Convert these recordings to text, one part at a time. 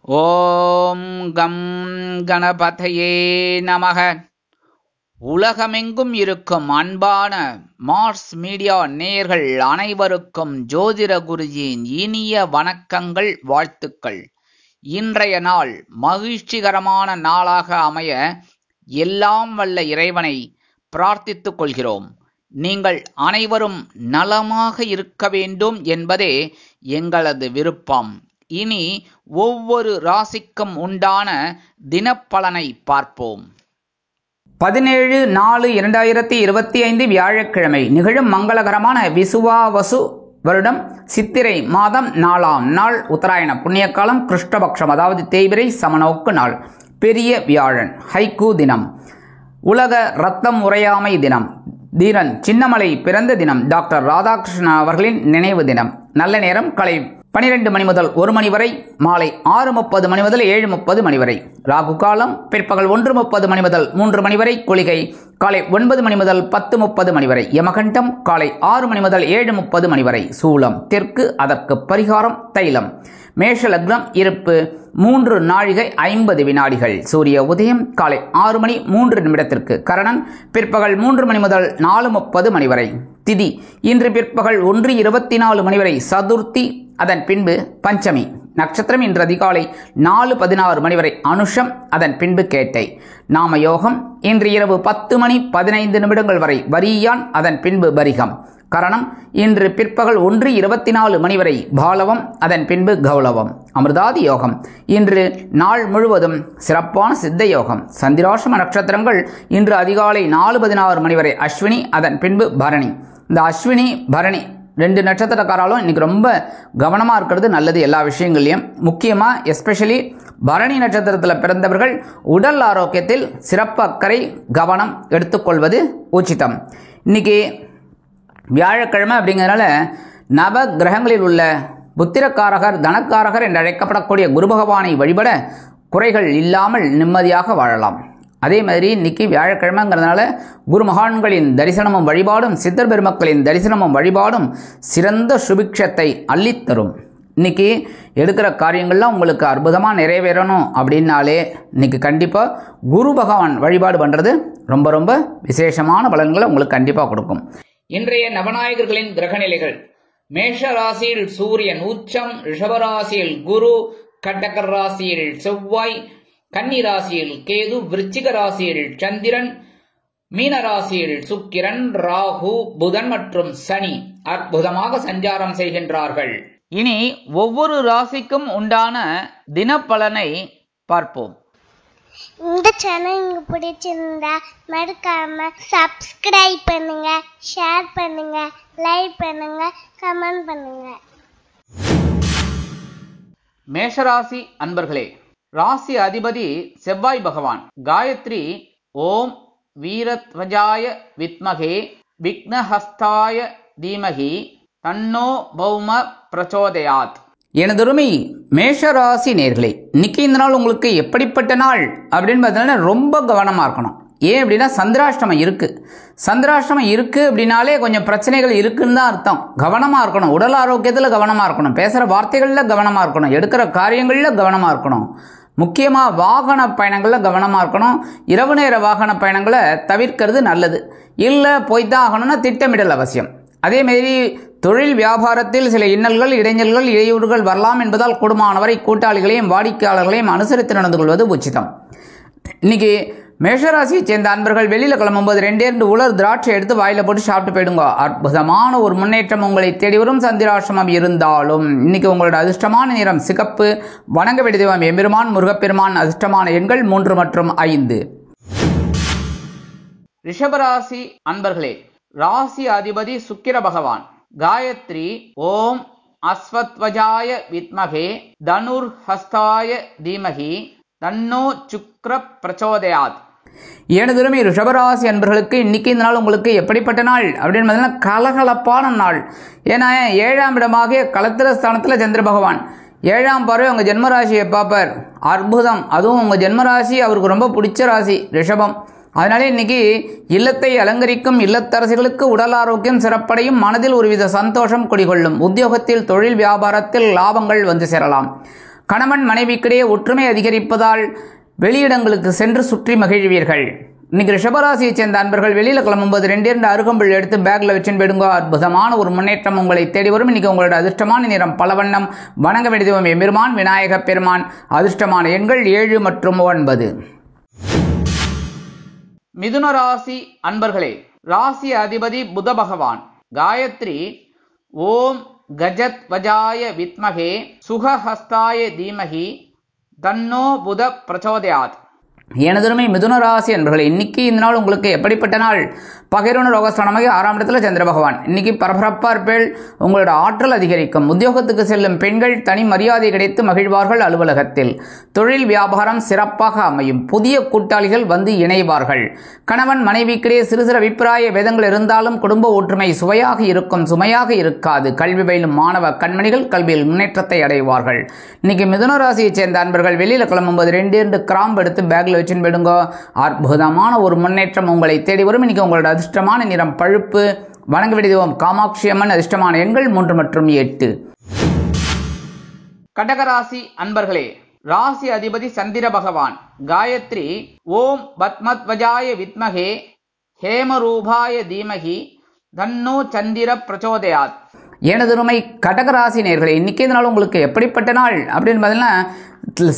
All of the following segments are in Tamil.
ஓம் கம் கணபதையே நமக. உலகமெங்கும் இருக்கும் அன்பான மார்ஸ் மீடியா நேயர்கள் அனைவருக்கும் ஜோதிட குருஜியின் இனிய வணக்கங்கள், வாழ்த்துக்கள். இன்றைய நாள் மகிழ்ச்சிகரமான நாளாக அமைய எல்லாம் வல்ல இறைவனை பிரார்த்தித்துக் கொள்கிறோம். நீங்கள் அனைவரும் நலமாக இருக்க வேண்டும் என்பதே எங்களது விருப்பம். இனி ஒவ்வொரு ராசிக்கும் உண்டான தினப்பலனை பார்ப்போம். 17/4/2025 வியாழக்கிழமை நிகழும் மங்களகரமான விசுவாவசு வருடம் சித்திரை மாதம் 4ஆம் நாள், உத்தராயண புண்ணியகாலம், கிருஷ்ணபக்ஷம், அதாவது தேய்பிரை சமநோக்கு நாள், பெரிய வியாழன், ஹைக்கூ தினம், உலக ரத்தம் உறையாமை தினம், தீரன் சின்னமலை பிறந்த தினம், டாக்டர் ராதாகிருஷ்ணன் அவர்களின் நினைவு தினம். நல்ல நேரம் காலை 12 மணி முதல் 1 மணி வரை, மாலை 6:30 மணி முதல் 7:30 மணி வரை. ராகு காலம் பிற்பகல் 1:30 மணி முதல் 3 மணி வரை. குளிகை காலை 9 மணி முதல் 10:30 மணி வரை. யமகண்டம் காலை 6 மணி முதல் 7:30 மணி வரை. சூலம் தெற்கு, அதற்கு பரிகாரம் தைலம். மேஷ லக்னம், இருப்பு 3 நாழிகை 50 வினாடிகள். சூரிய உதயம் காலை 6 மணி 3 நிமிடத்திற்கு. கரணன் பிற்பகல் 3 மணி முதல் 4:30 மணி வரை. திதி இன்று பிற்பகல் 1:24 மணி வரை சதுர்த்தி, அதன் பின்பு பஞ்சமி. நட்சத்திரம் இன்று அதிகாலை 4:16 மணி வரை அனுஷம், அதன் பின்பு கேட்டை. நாம யோகம் இன்று இரவு 10 மணி 15 நிமிடங்கள் வரை வரியான், அதன் பின்பு பரிகம். கரணம் இன்று பிற்பகல் 1:24 மணி வரை பாலவம், அதன் பின்பு கௌளவம். அமிர்தாதி யோகம் இன்று நாள் முழுவதும் சிறப்பான சித்த யோகம். சந்திராஷ்டம நட்சத்திரங்கள் இன்று அதிகாலை 4:16 மணி வரை அஸ்வினி, அதன் பின்பு பரணி. இந்த அஸ்வினி பரணி 2 நட்சத்திரக்காராலும் இன்னைக்கு ரொம்ப கவனமாக இருக்கிறது நல்லது. எல்லா விஷயங்கள்லையும் முக்கியமாக எஸ்பெஷலி பரணி நட்சத்திரத்தில் பிறந்தவர்கள் உடல் ஆரோக்கியத்தில் சிறப்பு அக்கறை கவனம் எடுத்துக்கொள்வது உச்சிதம். இன்னைக்கு வியாழக்கிழமை அப்படிங்கிறதுனால நவ கிரகங்களில் உள்ள புத்திரக்காரகர், தனக்காரகர் என்று அழைக்கப்படக்கூடிய குரு பகவானை வழிபட குறைகள் இல்லாமல் நிம்மதியாக வாழலாம். அதே மாதிரி இன்னைக்கு வியாழக்கிழமைங்கிறதுனால குரு மகான்களின் தரிசனமும் வழிபாடும், சித்தர் பெருமக்களின் தரிசனமும் வழிபாடும் சிறந்த சுபிக்ஷத்தை அள்ளித்தரும். இன்னைக்கு எடுக்கிற காரியங்கள்லாம் உங்களுக்கு அற்புதமாக நிறைவேறணும் அப்படின்னாலே இன்னைக்கு கண்டிப்பாக குரு பகவான் வழிபாடு பண்ணுறது ரொம்ப ரொம்ப விசேஷமான பலன்களை உங்களுக்கு கண்டிப்பாக கொடுக்கும். இன்றைய நவநாயகர்களின் கிரகநிலைகள்: மேஷ ராசியில் சூரியன் உச்சம், ரிஷபராசியில் குரு, கடக ராசியில் செவ்வாய், கன்னி ராசியில் கேது, விருச்சிக ராசியில் சந்திரன், மீன ராசியில் சுக்கிரன், ராகு, புதன் மற்றும் சனி அற்புதமாக சஞ்சாரம் செய்கின்றார்கள். இனி ஒவ்வொரு ராசிக்கும் உண்டான தினப்பலனை பார்ப்போம். இந்த சேனல் உங்களுக்கு பிடிச்சிருந்தா மறக்காம சப்ஸ்கிரைப் பண்ணுங்க, ஷேர் பண்ணுங்க, லைக் பண்ணுங்க, கமெண்ட் பண்ணுங்க. மேஷராசி அன்பர்களே, ராசி அதிபதி செவ்வாய் பகவான். காயத்ரி ஓம் வீரத்வஜாய வித்மகே விக்னஹஸ்தாய தீமகி தன்னோ பௌம பிரச்சோதயாத். எனதொருமை மேஷராசி நேர்களே, இன்னைக்கு இந்த நாள் உங்களுக்கு எப்படிப்பட்ட நாள் அப்படின்னு பார்த்தீங்கன்னா ரொம்ப கவனமாக இருக்கணும். ஏன் அப்படின்னா சந்திராஷ்டமம் இருக்குது. சந்திராஷ்டமம் இருக்குது அப்படின்னாலே கொஞ்சம் பிரச்சனைகள் இருக்குன்னு தான் அர்த்தம். கவனமாக இருக்கணும், உடல் ஆரோக்கியத்தில் கவனமாக இருக்கணும், பேசுகிற வார்த்தைகளில் கவனமாக இருக்கணும், எடுக்கிற காரியங்களில் கவனமாக இருக்கணும். முக்கியமாக வாகன பயணங்களில் கவனமாக இருக்கணும். இரவு நேர வாகன பயணங்களை தவிர்க்கிறது நல்லது. இல்லை போய்தான் ஆகணும்னா திட்டமிடல் அவசியம். அதேமாரி தொழில் வியாபாரத்தில் சில இன்னல்கள், இடைஞ்சல்கள், இடையூறுகள் வரலாம் என்பதால் கூடுமானவரை கூட்டாளிகளையும் வாடிக்கையாளர்களையும் அனுசரித்து நடந்து கொள்வது உச்சிதம். இன்னைக்கு மேஷராசியை சேர்ந்த அன்பர்கள் வெளியில் கிளம்பும்போது 2 உலர் திராட்சை எடுத்து வாயில போட்டு சாப்பிட்டு போயிடுங்க. அற்புதமான ஒரு முன்னேற்றம் உங்களை தேடி வரும். சந்திராஷ்டமம் இருந்தாலும் இன்னைக்கு உங்களோட அதிர்ஷ்டமான நிறம் சிகப்பு. வணங்க வேண்டிய தெய்வம் எம்பெருமான் முருகப்பெருமான். அதிர்ஷ்டமான எண்கள் 3 மற்றும் 5. ரிஷபராசி அன்பர்களே, ராசி அதிபதி சுக்கிர பகவான். காயத்ரி ஓம் அஸ்வத்வஜாய வித்மகே தனுர் ஹஸ்தாய தீமகி தன்னோ சுக்ர பிரச்சோதயாத். எனதுமே ரிஷபராசி அன்பர்களுக்கு இன்னைக்கு இந்த நாள் உங்களுக்கு எப்படிப்பட்ட நாள் அப்படின்னு பார்த்தீங்கன்னா கலகலப்பான நாள். ஏன்னா 7ஆம் இடமாக களத்திர ஸ்தானத்தில் சந்திர பகவான் 7ஆம் பார்வை உங்கள் ஜென்மராசியை பார்ப்பார். அற்புதம். அதுவும் உங்கள் ஜென்மராசி அவருக்கு ரொம்ப பிடிச்ச ராசி ரிஷபம். அதனாலே இன்னைக்கு இல்லத்தை அலங்கரிக்கும் இல்லத்தரசிகளுக்கு உடல் ஆரோக்கியம் சிறப்படையும், மனதில் ஒருவித சந்தோஷம் குடிகொள்ளும். உத்தியோகத்தில் தொழில் வியாபாரத்தில் லாபங்கள் வந்து சேரலாம். கணவன் மனைவிக்கிடையே ஒற்றுமை அதிகரிப்பதால் வெளியிடங்களுக்கு சென்று சுற்றி மகிழ்வீர்கள். இன்னைக்கு ரிஷபராசியைச் சேர்ந்த அன்பர்கள் வெளியில் கிளம்பும்போது 2 அருகம்புல் எடுத்து பேக்கில் வச்சுன்னு போயிடுங்க. அற்புதமான ஒரு முன்னேற்றம் உங்களை தேடி வரும். இன்னைக்கு உங்களோட அதிர்ஷ்டமான நிறம் பலவண்ணம். வணங்க வேண்டிய தெய்வம் எம்பெருமான் விநாயக பெருமான். அதிர்ஷ்டமான எண்கள் 7 மற்றும் 9. மிதுன ராசி அன்பர்களே, ராசி அதிபதி புத பகவான். காயத்ரி ஓம் கஜத் வஜாய வித்மகே சுகஹஸ்தாய தீமகி தன்னோ புத பிரச்சோதயாத். எனதருமை மிதுன ராசி அன்பர்களே, இன்னைக்கு இந்த நாள் உங்களுக்கு எப்படிப்பட்ட நாள்? பகைரோன ரோகஸ்தானமாக 6ஆம் இடத்துல சந்திர பகவான். இன்னைக்கு பரபரப்பா இருப்பேள். உங்களோட ஆற்றல் அதிகரிக்கும். உத்தியோகத்துக்கு செல்லும் பெண்கள் தனி மரியாதை கிடைத்து மகிழ்வார்கள். அலுவலகத்தில் தொழில் வியாபாரம் சிறப்பாக அமையும். புதிய கூட்டாளிகள் வந்து இணைவார்கள். கணவன் மனைவிக்கிடையே சிறு சிறு அபிப்பிராய வேதங்கள் இருந்தாலும் குடும்ப ஒற்றுமை சுவையாக இருக்கும், சுமையாக இருக்காது. கல்வி பயிலும் மாணவ கண்மணிகள் கல்வியில் முன்னேற்றத்தை அடைவார்கள். இன்னைக்கு மிதுன ராசியைச் சேர்ந்த அன்பர்கள் வெளியில் கிளம்பும்போது 2 கிராம்பு எடுத்து பேக்ல வச்சுன்னு போயிடுங்க. அற்புதமான ஒரு முன்னேற்றம் உங்களை தேடி வரும். இன்னைக்கு உங்களோட அதிர்ஷ்டமான நிறம் பழுப்பு. வணங்க வேண்டிய தெய்வம் காமாட்சி அம்மன். அதிர்ஷ்டமான எண்கள் 3 மற்றும் 8. கடகராசி அன்பர்களே, ராசி அதிபதி சந்திர பகவான். காயத்ரி ஓம் பத்மத்வஜாய வித்மகே ஹேமரூபாய தீமகி தன்னோ சந்திர பிரச்சோதயாத். எனதருமை கடகராசி நேயர்களே, இன்னைக்கு இந்த நாள் உங்களுக்கு எப்படிப்பட்ட நாள் அப்படின்னு பார்த்தீங்கன்னா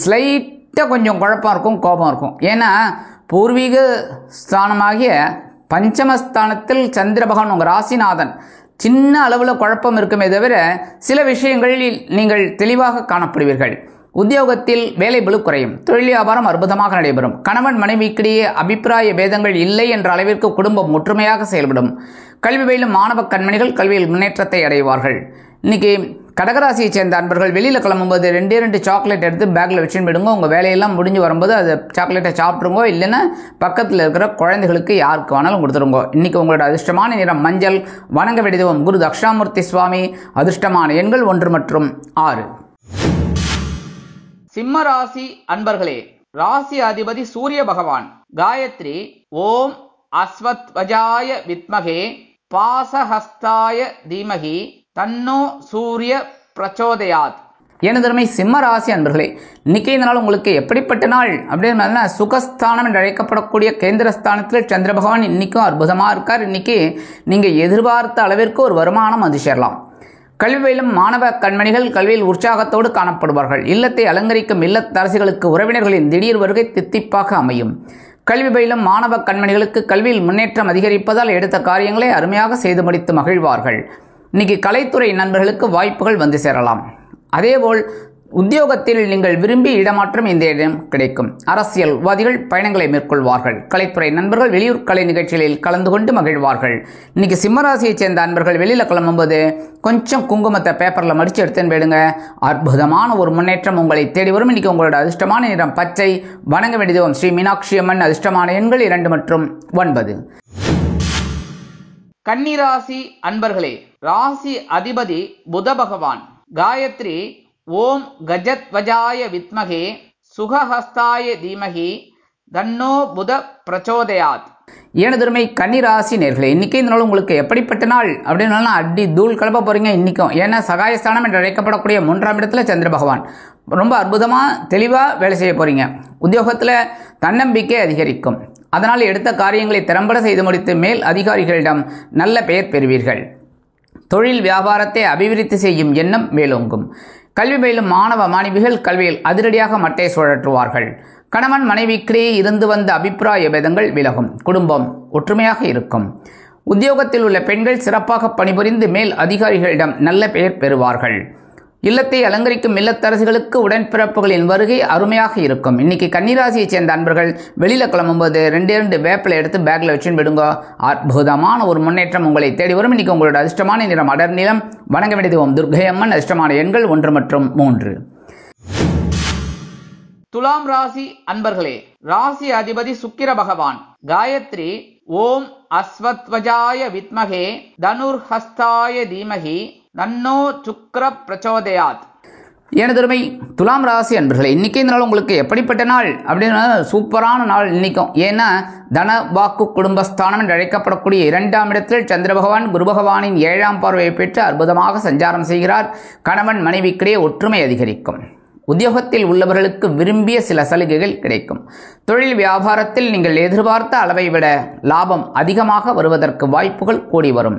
ஸ்லைட்டாக கொஞ்சம் குழப்பம் இருக்கும், கோபம் இருக்கும். ஏன்னா பூர்வீக ஸ்தானமாகிய பஞ்சமஸ்தானத்தில் சந்திர பகவான் உங்கள் ராசிநாதன். சின்ன அளவில் குழப்பம் இருக்குமே தவிர சில விஷயங்களில் நீங்கள் தெளிவாக காணப்படுவீர்கள். உத்தியோகத்தில் வேலை பளு குறையும். தொழில் வியாபாரம் அற்புதமாக நடைபெறும். கணவன் மனைவிக்கிடையே அபிப்பிராய பேதங்கள் இல்லை என்ற அளவிற்கு குடும்பம் ஒற்றுமையாக செயல்படும். கல்வி பயிலும் மாணவ கண்மணிகள் கல்வியில் முன்னேற்றத்தை அடைவார்கள். இன்னைக்கு கடகராசியைச் சேர்ந்த அன்பர்கள் வெளியில் கிளம்பும்போது 2 சாக்லேட் எடுத்து பேக்கில் வச்சுன்னு போயிடுங்க. உங்கள் வேலையெல்லாம் முடிஞ்சு வரும்போது அது சாக்லேட்டை சாப்பிட்ருங்கோ, இல்லைன்னா பக்கத்தில் இருக்கிற குழந்தைகளுக்கு யாருக்கு வேணாலும் கொடுத்துருங்கோ. இன்னைக்கு உங்களோட அதிர்ஷ்டமான நிறம் மஞ்சள். வணங்க வேண்டிய தெய்வம் குரு தக்ஷாமூர்த்தி சுவாமி. அதிர்ஷ்டமான எண்கள் 1 மற்றும் 6. சிம்ம ராசி அன்பர்களே, ராசி அதிபதி சூரிய பகவான். காயத்ரி ஓம் அஸ்வத் வஜாய வித்மகே பாசஹஸ்தாய தீமகி தன்னோ சூரிய பிரச்சோதயாத். எனதருமை சிம்ம ராசி அன்பர்களே, இன்னைக்கு இந்த நாள் உங்களுக்கு எப்படிப்பட்ட நாள் அப்படின்னு சுகஸ்தானம் என்று அழைக்கப்படக்கூடிய கேந்திரஸ்தானத்தில் சந்திர பகவான் இன்னைக்கும் அற்புதமாக இருக்கார். இன்னைக்கு நீங்கள் எதிர்பார்த்த அளவிற்கு ஒரு வருமானம் வந்து சேரலாம். கல்வி பயிலும் மாணவ கண்மணிகள் கல்வியில் உற்சாகத்தோடு காணப்படுவார்கள். இல்லத்தை அலங்கரிக்கும் இல்லத்தரசிகளுக்கு உறவினர்களின் திடீர் வருகை தித்திப்பாக அமையும். கல்வி பயிலும் மாணவ கண்மணிகளுக்கு கல்வியில் முன்னேற்றம் அதிகரிப்பதால் எடுத்த காரியங்களை அருமையாக செய்து முடித்து மகிழ்வார்கள். இன்னைக்கு கலைத்துறை நண்பர்களுக்கு வாய்ப்புகள் வந்து சேரலாம். அதேபோல் உத்தியோகத்தில் நீங்கள் விரும்பி இடமாற்றம் இந்த இடம் கிடைக்கும். அரசியல்வாதிகள் பயணங்களை மேற்கொள்வார்கள். கலைத்துறை நண்பர்கள் வெளியூர் கலை நிகழ்ச்சிகளில் கலந்து கொண்டு மகிழ்வார்கள். இன்னைக்கு சிம்மராசியைச் சேர்ந்த அன்பர்கள் வெளியில் கிளம்பும்போது கொஞ்சம் குங்குமத்தை பேப்பரில் மடித்து எடுத்துன்னு போயிடுங்க. அற்புதமான ஒரு முன்னேற்றம் உங்களை தேடி வரும். இன்னைக்கு உங்களோட அதிர்ஷ்டமான நிறம் பச்சை. வணங்க வேண்டிய தெய்வம் ஸ்ரீ மீனாட்சி அம்மன். அதிர்ஷ்டமான எண்கள் 2 மற்றும் 9. கன்னிராசி அன்பர்களே, ராசி அதிபதி புத பகவான். காயத்ரி ஓம் கஜத் வஜாய வித்மகே சுகஹஸ்தாய தீமகி தன்னோ புத பிரச்சோதயாத். எனதருமை கன்னிராசி நேர்களே, இன்னைக்கு இந்த நாள் உங்களுக்கு எப்படிப்பட்ட நாள் அப்படின்னு அடி தூள் கிளப்ப போறீங்க. இன்னைக்கும் ஏன்னா சகாயஸ்தானம் என்று அழைக்கப்படக்கூடிய 3ஆம் இடத்துல சந்திர பகவான். ரொம்ப அற்புதமாக தெளிவாக வேலை செய்ய போறீங்க. உத்தியோகத்தில் தன்னம்பிக்கை அதிகரிக்கும். அதனால் எடுத்த காரியங்களை திறம்பட செய்து முடித்து மேல் அதிகாரிகளிடம் நல்ல பெயர் பெறுவீர்கள். தொழில் வியாபாரத்தை அபிவிருத்தி செய்யும் எண்ணம் மேலோங்கும். கல்வி பயிலும் மாணவ மாணவிகள் கல்வியில் அதிரடியாக மட்டை சுழற்றுவார்கள். கணவன் மனைவிக்கிடையே இருந்து வந்த அபிப்பிராய பேதங்கள் விலகும். குடும்பம் ஒற்றுமையாக இருக்கும். உத்தியோகத்தில் உள்ள பெண்கள் சிறப்பாக பணிபுரிந்து மேல் அதிகாரிகளிடம் நல்ல பெயர் பெறுவார்கள். இல்லத்தை அலங்கரிக்கும் இல்லத்தரசிகளுக்கு உடன்பிறப்புகளின் வருகை அருமையாக இருக்கும். இன்னைக்கு கன்னிராசியைச் சேர்ந்த அன்பர்கள் வெளியில் கிளம்பும்போது 2 வேப்பிலை எடுத்து பேக்கில் வச்சுன்னு விடுங்க. அற்புதமான ஒரு முன்னேற்றம் உங்களை தேடி வரும். இன்னைக்கு உங்களோட அதிர்ஷ்டமான நிறம் அடர் நிறம். வணங்க வேண்டிய தெய்வம் துர்க்கை அம்மன். அதிர்ஷ்டமான எண்கள் 1 மற்றும் 3. துலாம் ராசி அன்பர்களே, ராசி அதிபதி சுக்கிர பகவான். காயத்ரி ஓம் அஸ்வத்வஜாய வித்மகே தனுர்ஹஸ்தாய தீமகி தன்னோ சுக்கிர பிரச்சோதயாத். எனதருமை துலாம் ராசி அன்பர்களே, இன்னைக்கு இந்த நாள் உங்களுக்கு எப்படிப்பட்ட நாள் அப்படின்னா சூப்பரான நாள் இன்னைக்கும். ஏன்னா தன வாக்கு குடும்பஸ்தானம் என்று அழைக்கப்படக்கூடிய 2ஆம் இடத்தில் சந்திர பகவான் குரு பகவானின் 7ஆம் பார்வையை பெற்று அற்புதமாக சஞ்சாரம் செய்கிறார். கணவன் மனைவிக்கிடையே ஒற்றுமை அதிகரிக்கும். உத்தியோகத்தில் உள்ளவர்களுக்கு விரும்பிய சில சலுகைகள் கிடைக்கும். தொழில் வியாபாரத்தில் நீங்கள் எதிர்பார்த்த அளவை விட லாபம் அதிகமாக வருவதற்கு வாய்ப்புகள் கூடி வரும்.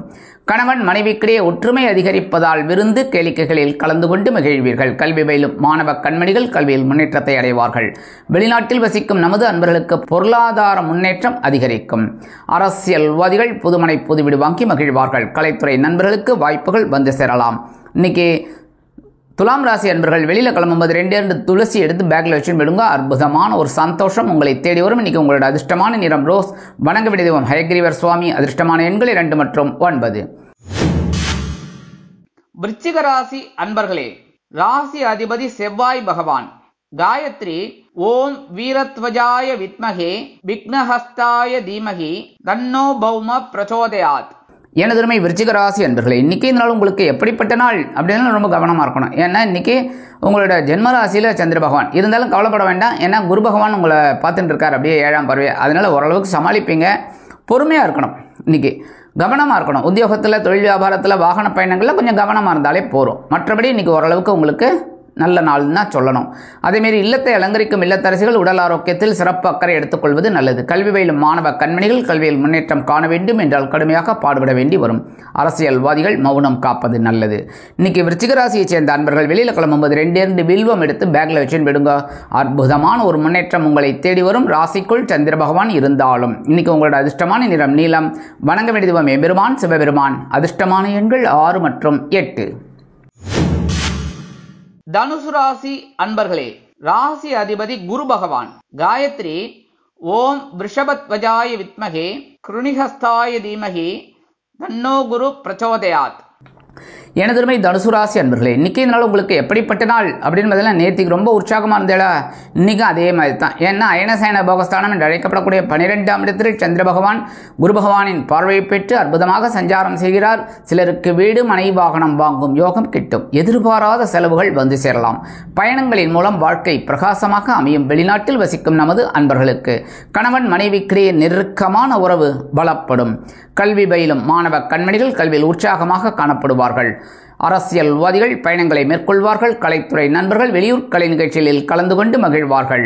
கணவன் மனைவிக்கிடையே ஒற்றுமை அதிகரிப்பதால் விருந்து கேளிக்கைகளில் கலந்து கொண்டு மகிழ்வீர்கள். கல்வி பயிலும் மாணவ கண்மணிகள் கல்வியில் முன்னேற்றத்தை அடைவார்கள். வெளிநாட்டில் வசிக்கும் நமது அன்பர்களுக்கு பொருளாதார முன்னேற்றம் அதிகரிக்கும். அரசியல்வாதிகள் புதுமனை புதுவீடு வாங்கி மகிழ்வார்கள். கலைத்துறை நண்பர்களுக்கு வாய்ப்புகள் வந்து சேரலாம். இன்னைக்கு துலாம் ராசி அன்பர்கள் வெளியில் கிளம்பும்போது 2 துளசி எடுத்து பேக்கில் வச்சு விடுங்க. அற்புதமான ஒரு சந்தோஷம் உங்களை தேடி வரும். இன்னைக்கு உங்களோட அதிர்ஷ்டமான நிறம் ரோஸ். வணங்க வேண்டிய தெய்வம் ஹயக்ரீவர் சுவாமி. அதிர்ஷ்டமான எண்கள் 2 மற்றும் 9. விருச்சிக ராசி அன்பர்களே, ராசி அதிபதி செவ்வாய் பகவான். காயத்ரி ஓம் வீரத்வஜாய வித்மகே விக்னஹஸ்தாய தீமகி தன்னோ பௌம பிரச்சோதயாத். எனதுமை விருச்சிக ராசி அன்பர்களே, இன்றைக்கி இந்த நாள் உங்களுக்கு எப்படிப்பட்ட நாள் அப்படின்னு ரொம்ப கவனமாக இருக்கணும். ஏன்னா இன்றைக்கி உங்களோட ஜென்ம ராசியில் சந்திர பகவான் இருந்தாலும் கவலைப்பட வேண்டாம். ஏன்னா குரு பகவான் உங்களை பார்த்துட்டு இருக்கார் அப்படியே 7ஆம் பார்வை. அதனால் ஓரளவுக்கு சமாளிப்பீங்க. பொறுமையாக இருக்கணும். இன்றைக்கி கவனமாக இருக்கணும். உத்தியோகத்தில் தொழில் வியாபாரத்தில் வாகன பயணங்களில் கொஞ்சம் கவனமாக இருந்தாலே போதும். மற்றபடி இன்றைக்கி ஓரளவுக்கு உங்களுக்கு நல்ல நாள்னு தான் சொல்லணும். அதேமாரி இல்லத்தை அலங்கரிக்கும் இல்லத்தரசிகள் உடல் ஆரோக்கியத்தில் சிறப்பு அக்கறை எடுத்துக்கொள்வது நல்லது. கல்வி பயிலும் மாணவ கண்மணிகள் கல்வியில் முன்னேற்றம் காண வேண்டும் என்றால் கடுமையாக பாடுபட வேண்டி வரும். அரசியல்வாதிகள் மௌனம் காப்பது நல்லது. இன்னைக்கு விருச்சிக ராசியைச் சேர்ந்த அன்பர்கள் வெளியில் கிளம்பும்போது 2 வில்வம் எடுத்து பேக்கில் வச்சு விடுங்க. அற்புதமான ஒரு முன்னேற்றம் உங்களை தேடி வரும். ராசிக்குள் சந்திர பகவான் இருந்தாலும் இன்னைக்கு உங்களோட அதிர்ஷ்டமான நிறம் நீலம். வணங்க வேண்டிய தெய்வம் எம்பெருமான் சிவபெருமான். அதிர்ஷ்டமான எண்கள் 6 மற்றும் 8. தனுசு ராசி அன்பர்களே, ராசி அதிபதி குரு பகவான். காயத்ரி ஓம் ரிஷபத்வஜாய வித்மகே கிருணிஹஸ்தாய தீமகி தன்னோ குரு பிரச்சோதயாத். எனதுமை தனுசு ராசி அன்பர்களே, இன்றைக்கி இந்த நாள் உங்களுக்கு எப்படிப்பட்ட நாள் அப்படின்னு பார்த்தீங்கன்னா நேற்றுக்கு ரொம்ப உற்சாகமாக இருந்தேடா. இன்றைக்கும் அதே மாதிரி தான். ஏன்னா அயனசயன போகஸ்தானம் என்று அழைக்கப்படக்கூடிய 12ஆம் இடத்தில் சந்திர பகவான் குரு பகவானின் பார்வையை பெற்று அற்புதமாக சஞ்சாரம் செய்கிறார். சிலருக்கு வீடு மனை வாகனம் வாங்கும் யோகம் கிட்டும். எதிர்பாராத செலவுகள் வந்து சேரலாம். பயணங்களின் மூலம் வாழ்க்கை பிரகாசமாக அமையும். வெளிநாட்டில் வசிக்கும் நமது அன்பர்களுக்கு கணவன் மனைவிக்கிடையே நெருக்கமான உறவு பலப்படும். கல்வி பயிலும் மாணவ கண்மணிகள் கல்வியில் உற்சாகமாக காணப்படுவார்கள். அரசியல்வாதிகள் பயணங்களை மேற்கொள்வார்கள். கலைத்துறை நண்பர்கள் வெளியூர் கலை நிகழ்ச்சிகளில் கலந்து கொண்டு மகிழ்வார்கள்.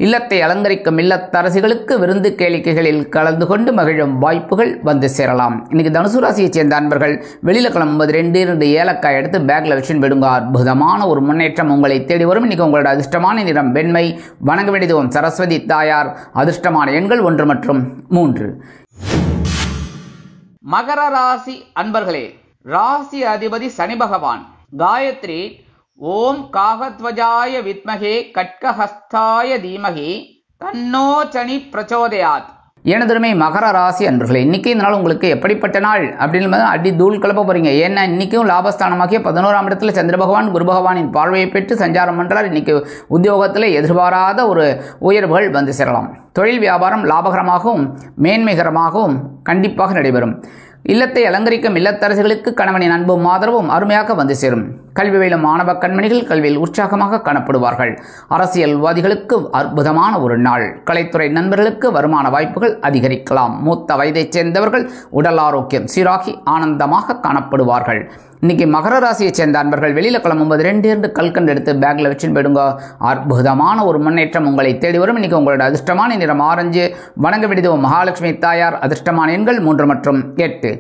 இல்லத்தை அலங்கரிக்கும் இல்லத்தரசிகளுக்கு விருந்து கேளிக்கைகளில் கலந்து கொண்டு மகிழும் வாய்ப்புகள் வந்து சேரலாம். இன்னைக்கு தனுசு ராசியைச் சேர்ந்த அன்பர்கள் வெளியில் கிளம்பும்போது 2 ஏலக்காய் எடுத்து பேக்கில் வச்சு விடுங்க. அற்புதமான ஒரு முன்னேற்றம் உங்களை தேடி வரும். இன்னைக்கு உங்களோட அதிர்ஷ்டமான நிறம் வெண்மை. வணங்க வேண்டிய தெய்வம் சரஸ்வதி தாயார். அதிர்ஷ்டமான எண்கள் 1 மற்றும் 3. மகர ராசி அன்பர்களே, ராசி அதிபதி சனி பகவான். காயத்ரி ஓம் காகத்வஜாய வித்மகே கட்கஹஸ்தாய தீமகி தன்னோ சனி பிரச்சோதயாத். எனதுமே மகர ராசி அன்பர்களே, இன்றைக்கி இந்த நாள் உங்களுக்கு எப்படிப்பட்ட நாள் அப்படின்னு அடி தூள் கிளப்ப போகிறீங்க. ஏன்னா இன்றைக்கும் லாபஸ்தானமாகிய 11ஆம் இடத்துல சந்திர பகவான் குரு பகவானின் பார்வையை பெற்று சஞ்சாரம் பண்ணுறார். இன்றைக்கி உத்தியோகத்தில் எதிர்பாராத ஒரு உயர்வுகள் வந்து சேரலாம். தொழில் வியாபாரம் லாபகரமாகவும் மேன்மைகரமாகவும் கண்டிப்பாக நடைபெறும். இல்லத்தை அலங்கரிக்கும் இல்லத்தரசிகளுக்கு கணவனின் அன்பும் ஆதரவும் அருமையாக வந்து சேரும். கல்வி பயிலும் மாணவ கண்மணிகள் கல்வியில் உற்சாகமாக காணப்படுவார்கள். அரசியல்வாதிகளுக்கு அற்புதமான ஒரு நாள். கலைத்துறை நண்பர்களுக்கு வருமான வாய்ப்புகள் அதிகரிக்கலாம். மூத்த வயதைச் சேர்ந்தவர்கள் உடல் ஆரோக்கியம் சீராகி ஆனந்தமாக காணப்படுவார்கள். இன்னைக்கு மகர ராசியைச் சேர்ந்த அன்பர்கள் வெளியில் கிளம்பும்போது 2 கல்கண்டு எடுத்து பேக்கில் வச்சு போயிடுங்க. அற்புதமான ஒரு முன்னேற்றம் உங்களை தேடி வரும். இன்னைக்கு உங்களோட அதிர்ஷ்டமான நிறம் ஆரஞ்சு. வணங்க வேண்டிய மகாலட்சுமி தாயார். அதிர்ஷ்டமான எண்கள் 3 மற்றும் 8.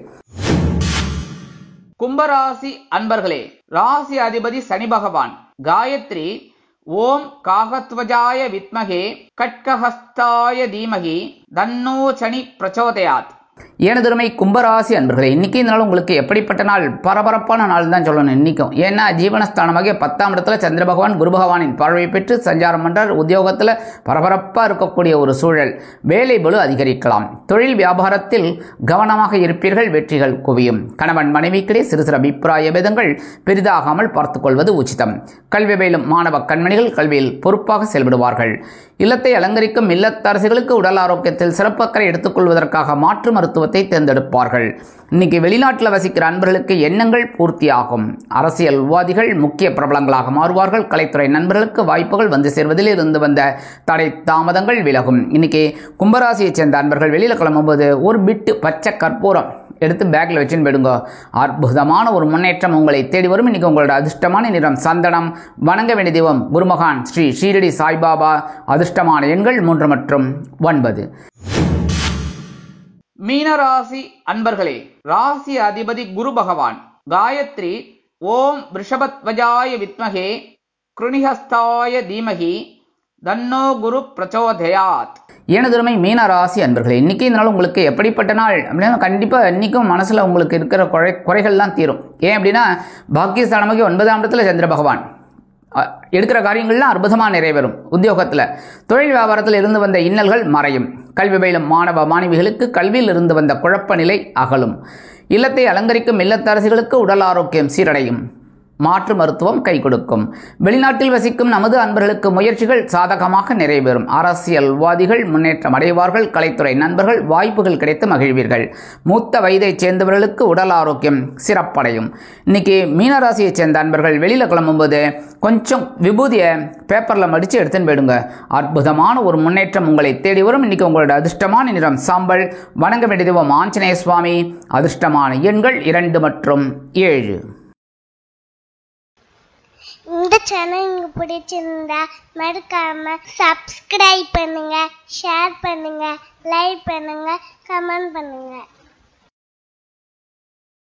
கும்பராசி அன்பர்களே, ராசி அதிபதி சனி பகவான். காயத்ரி ஓம் காகத்வஜாய வித்மகே கட்கஹஸ்தாய தீமகி தன்னோ சனி பிரச்சோதயாத். எனதுமை கும்பராசி அன்பர்களே, இன்றைக்கி இந்த நாள் உங்களுக்கு எப்படிப்பட்ட நாள்? பரபரப்பான நாள் தான் சொல்லணும் இன்றைக்கும். ஏன்னா ஜீவனஸ்தானமாகிய 10ஆம் இடத்துல சந்திர பகவான் குரு பகவானின் பார்வையை பெற்று சஞ்சாரம் பண்ணுறார். உத்தியோகத்தில் பரபரப்பாக இருக்கக்கூடிய ஒரு சூழல். வேலை பளு அதிகரிக்கலாம். தொழில் வியாபாரத்தில் கவனமாக இருப்பீர்கள். வெற்றிகள் குவியும். கணவன் மனைவிக்கிடையே சிறு சிறு அபிப்பிராய பேதங்கள் பெரிதாகாமல் பார்த்துக்கொள்வது உச்சிதம். கல்வி பயிலும் மாணவ கண்மணிகள் கல்வியில் பொறுப்பாக செயல்படுவார்கள். இல்லத்தை அலங்கரிக்கும் இல்லத்தரசிகளுக்கு உடல் ஆரோக்கியத்தில் சிறப்பு அக்கறை எடுத்துக்கொள்வதற்காக மாற்று மருத்துவத்தை தேர்ந்தெடுப்பார்கள். இன்னைக்கு வெளிநாட்டில் வசிக்கிற அன்பர்களுக்கு எண்ணங்கள் பூர்த்தியாகும். அரசியல்வாதிகள் முக்கிய பிரபலங்களாக மாறுவார்கள். கலைத்துறை நண்பர்களுக்கு வாய்ப்புகள் வந்து சேர்வதில் இருந்து வந்த தடை தாமதங்கள் விலகும். இன்னைக்கு கும்பராசியைச் சேர்ந்த அன்பர்கள் வெளியில் கிளம்பும்போது ஒரு பிட்டு பச்சை கற்பூரம் எடுத்து பேக்கில் வச்சுன்னு போயிடுங்க. அற்புதமான ஒரு முன்னேற்றம் உங்களை தேடி வரும். இன்றைக்கி உங்களோட அதிர்ஷ்டமான நிறம் சந்தனம். வணங்க வேண்டிய தெய்வம் குருமகான் ஸ்ரீ ஷீரடி சாய்பாபா. அதிர்ஷ்டமான எண்கள் 3 மற்றும் 9. மீனராசி அன்பர்களே, ராசி அதிபதி குரு பகவான். காயத்ரி ஓம் ரிஷபத்வஜாய வித்மகே கிருணிஹஸ்தாய தீமகி தன்னோ குரு பிரச்சோதயாத். எனதுமை மீன ராசி அன்பர்களே, இன்றைக்கி இந்த நாள் உங்களுக்கு எப்படிப்பட்ட நாள் அப்படின்னா கண்டிப்பாக இன்றைக்கும் மனசில் உங்களுக்கு இருக்கிற குறைகள்லாம் தீரும். ஏன் அப்படின்னா பாக்கியஸ்தானமாகி 9ஆம் இடத்துல சந்திர பகவான். எடுக்கிற காரியங்கள்லாம் அற்புதமாக நிறைவேறும். உத்தியோகத்தில் தொழில் வியாபாரத்தில் இருந்து வந்த இன்னல்கள் மறையும். கல்வி பயிலும் மாணவ மாணவிகளுக்கு கல்வியில் இருந்து வந்த குழப்ப நிலை அகலும். இல்லத்தை அலங்கரிக்கும் இல்லத்தரசிகளுக்கு உடல் ஆரோக்கியம் சீரடையும். மாற்று மருத்துவம் கை கொடுக்கும். வெளிநாட்டில் வசிக்கும் நமது அன்பர்களுக்கு முயற்சிகள் சாதகமாக நிறைவேறும். அரசியல்வாதிகள் முன்னேற்றம் அடைவார்கள். கலைத்துறை நண்பர்கள் வாய்ப்புகள் கிடைத்து மகிழ்வீர்கள். மூத்த வயதைச் சேர்ந்தவர்களுக்கு உடல் ஆரோக்கியம் சிறப்படையும். இன்னைக்கு மீனராசியைச் சேர்ந்த அன்பர்கள் வெளியில் கிளம்பும்போது கொஞ்சம் விபூதியை பேப்பரில் மடித்து எடுத்துன்னு போயிடுங்க. அற்புதமான ஒரு முன்னேற்றம் உங்களை தேடி வரும். இன்னைக்கு உங்களோட அதிர்ஷ்டமான நிறம் சாம்பல். வணங்க வேண்டிய தெய்வம் ஆஞ்சநேய சுவாமி. அதிர்ஷ்டமான எண்கள் 2 மற்றும் 7. இந்த சேனல் உங்களுக்கு பிடிச்சிருந்தா மறக்காம சப்ஸ்கிரைப் பண்ணுங்க, ஷேர் பண்ணுங்க, லைக் பண்ணுங்க, கமெண்ட் பண்ணுங்க.